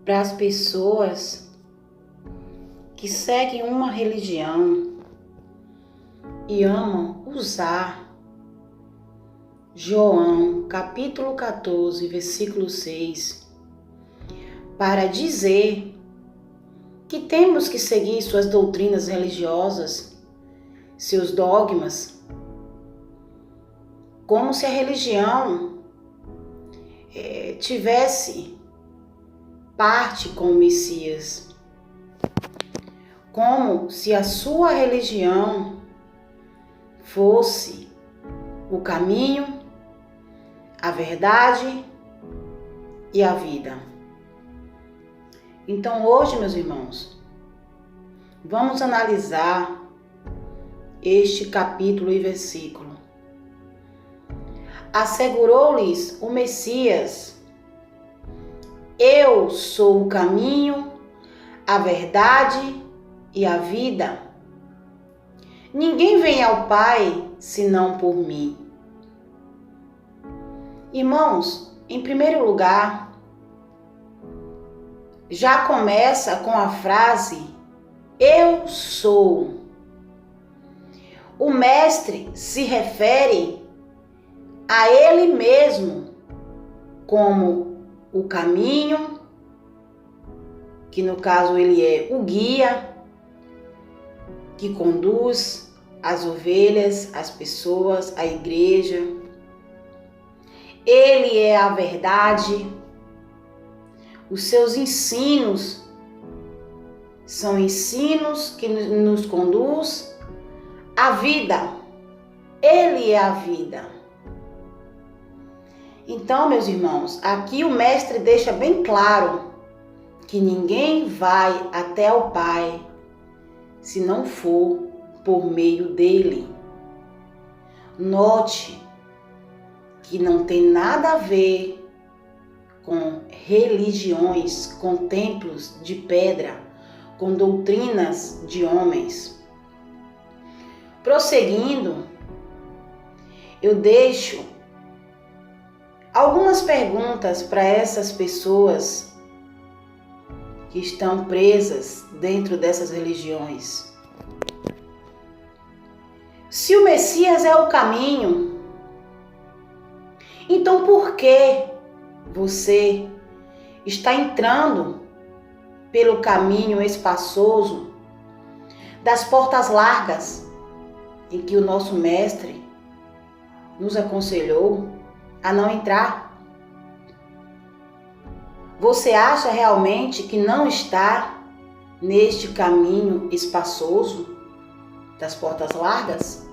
para as pessoas que seguem uma religião e amam usar João capítulo 14, versículo 6, para dizer que temos que seguir suas doutrinas religiosas, seus dogmas, como se a religião tivesse parte com o Messias, como se a sua religião fosse o caminho, a verdade e a vida. Então hoje, meus irmãos, vamos analisar este capítulo e versículo. Assegurou-lhes o Messias: eu sou o caminho, a verdade e a vida. Ninguém vem ao Pai senão por mim. Irmãos, em primeiro lugar, já começa com a frase eu sou. O mestre se refere a ele mesmo como o caminho, que no caso ele é o guia que conduz as ovelhas, as pessoas, a igreja. Ele é a verdade. Os seus ensinos são ensinos que nos conduz à vida. Ele é a vida. Então, meus irmãos, aqui o mestre deixa bem claro que ninguém vai até o Pai se não for por meio dele. Note que não tem nada a ver com religiões, com templos de pedra, com doutrinas de homens. Prosseguindo, eu deixo algumas perguntas para essas pessoas que estão presas dentro dessas religiões. Se o Messias é o caminho, então por que você está entrando pelo caminho espaçoso das portas largas em que o nosso mestre nos aconselhou a não entrar? Você acha realmente que não está neste caminho espaçoso das portas largas?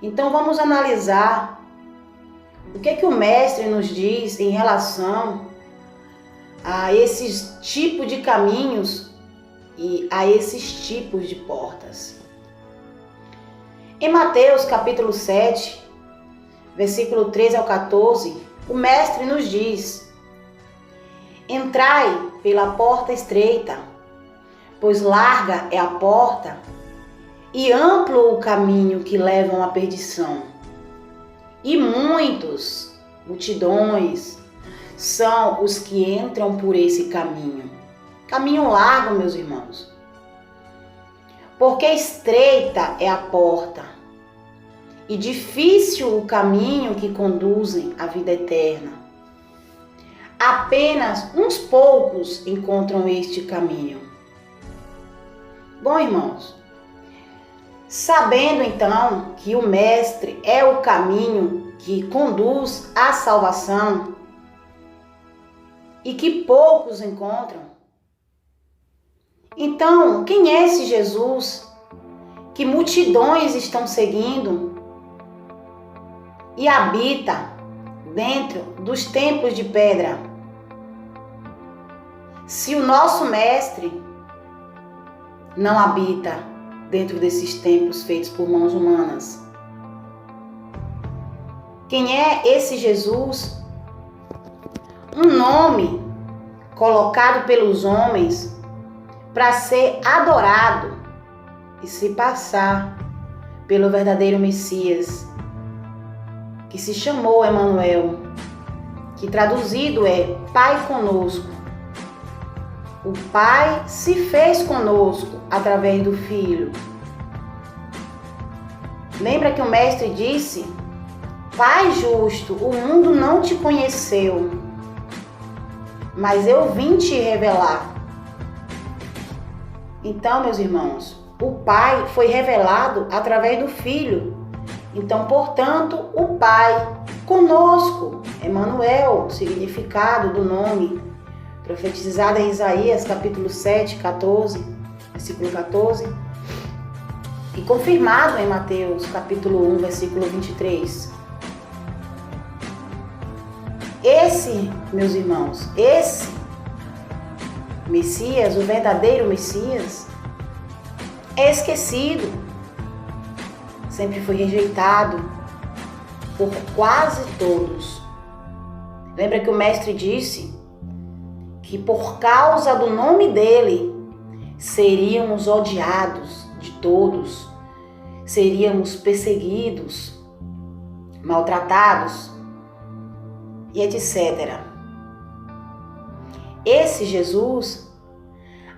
Então vamos analisar o que o mestre nos diz em relação a esses tipos de caminhos e a esses tipos de portas. Em Mateus capítulo 7, versículo 13 ao 14, o mestre nos diz: entrai pela porta estreita, pois larga é a porta e amplo o caminho que levam à perdição. E multidões, são os que entram por esse caminho. Caminho largo, meus irmãos. Porque estreita é a porta e difícil o caminho que conduzem à vida eterna. Apenas uns poucos encontram este caminho. Bom, irmãos, sabendo então que o Mestre é o caminho que conduz à salvação e que poucos encontram, então quem é esse Jesus que multidões estão seguindo e habita dentro dos templos de pedra? Se o nosso Mestre não habita dentro desses templos feitos por mãos humanas, quem é esse Jesus? Um nome colocado pelos homens para ser adorado e se passar pelo verdadeiro Messias, que se chamou Emanuel, que traduzido é Pai conosco. O Pai se fez conosco através do Filho. Lembra que o Mestre disse: Pai justo, o mundo não te conheceu, mas eu vim te revelar. Então, meus irmãos, o Pai foi revelado através do Filho. Então, portanto, o Pai conosco, Emanuel, significado do nome, profetizado em Isaías, capítulo 7, 14, versículo 14, e confirmado em Mateus, capítulo 1, versículo 23. Esse, meus irmãos, esse Messias, o verdadeiro Messias, é esquecido, sempre foi rejeitado por quase todos. Lembra que o Mestre disse que por causa do nome dele seríamos odiados de todos, seríamos perseguidos, maltratados e etc. Esse Jesus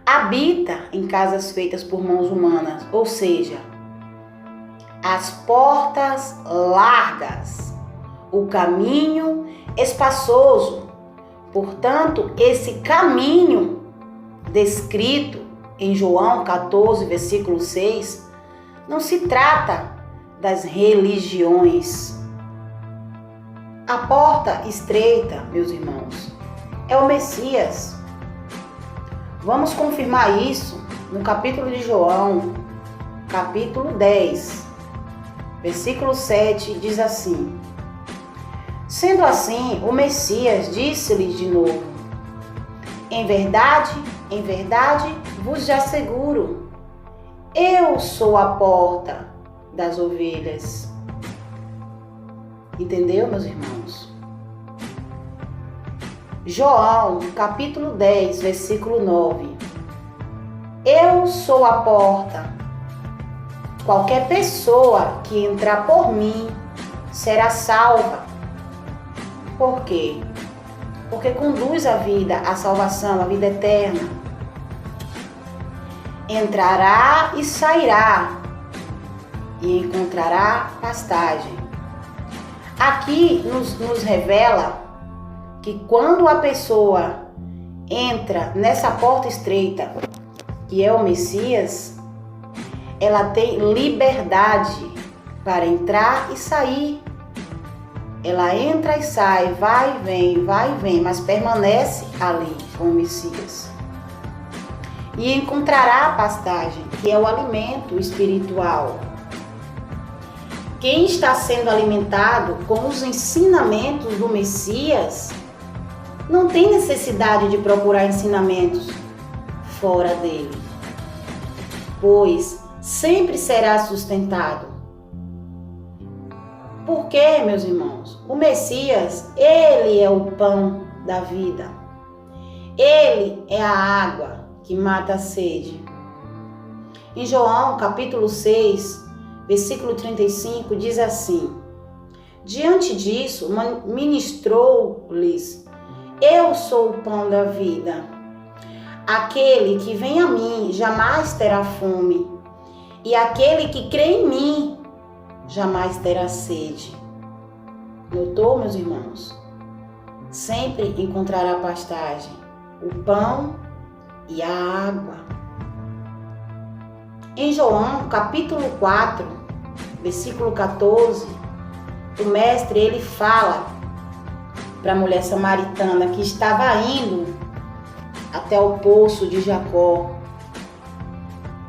habita em casas feitas por mãos humanas, ou seja, as portas largas, o caminho espaçoso. Portanto, esse caminho descrito em João 14, versículo 6, não se trata das religiões. A porta estreita, meus irmãos, é o Messias. Vamos confirmar isso no capítulo de João, capítulo 10, versículo 7, diz assim: Sendo assim, o Messias disse-lhes de novo: em verdade, vos asseguro, eu sou a porta das ovelhas. Entendeu, meus irmãos? João, capítulo 10, versículo 9. Eu sou a porta. Qualquer pessoa que entrar por mim será salva. Por quê? Porque conduz a vida, a salvação, a vida eterna. Entrará e sairá e encontrará pastagem. Aqui nos revela que quando a pessoa entra nessa porta estreita, que é o Messias, ela tem liberdade para entrar e sair. Ela entra e sai, vai e vem, mas permanece ali com o Messias. E encontrará a pastagem, que é o alimento espiritual. Quem está sendo alimentado com os ensinamentos do Messias não tem necessidade de procurar ensinamentos fora dele, pois sempre será sustentado. Por quê, meus irmãos? O Messias, ele é o pão da vida. Ele é a água que mata a sede. Em João, capítulo 6, versículo 35, diz assim: diante disso, ministrou-lhes: eu sou o pão da vida. Aquele que vem a mim jamais terá fome, e aquele que crê em mim jamais terá sede. Notou, meus irmãos? Sempre encontrará pastagem, o pão e a água. Em João, capítulo 4, versículo 14, o Mestre, ele fala para a mulher samaritana que estava indo até o poço de Jacó.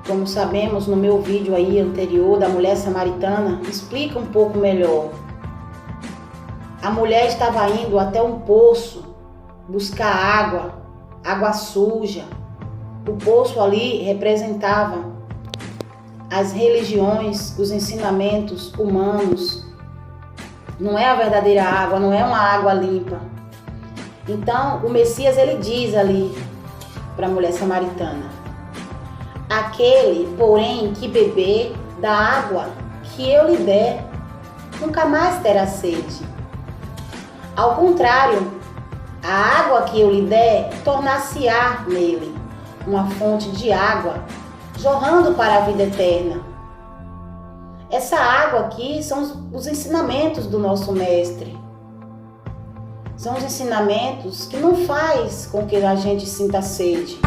Como sabemos, no meu vídeo aí anterior da mulher samaritana, explica um pouco melhor. A mulher estava indo até um poço buscar água suja. O poço ali representava as religiões, os ensinamentos humanos. Não é a verdadeira água, não é uma água limpa. Então, o Messias, ele diz ali para a mulher samaritana: aquele, porém, que beber da água que eu lhe der, nunca mais terá sede. Ao contrário, a água que eu lhe der tornar-se-á nele uma fonte de água jorrando para a vida eterna. Essa água aqui são os ensinamentos do nosso Mestre. São os ensinamentos que não faz com que a gente sinta sede,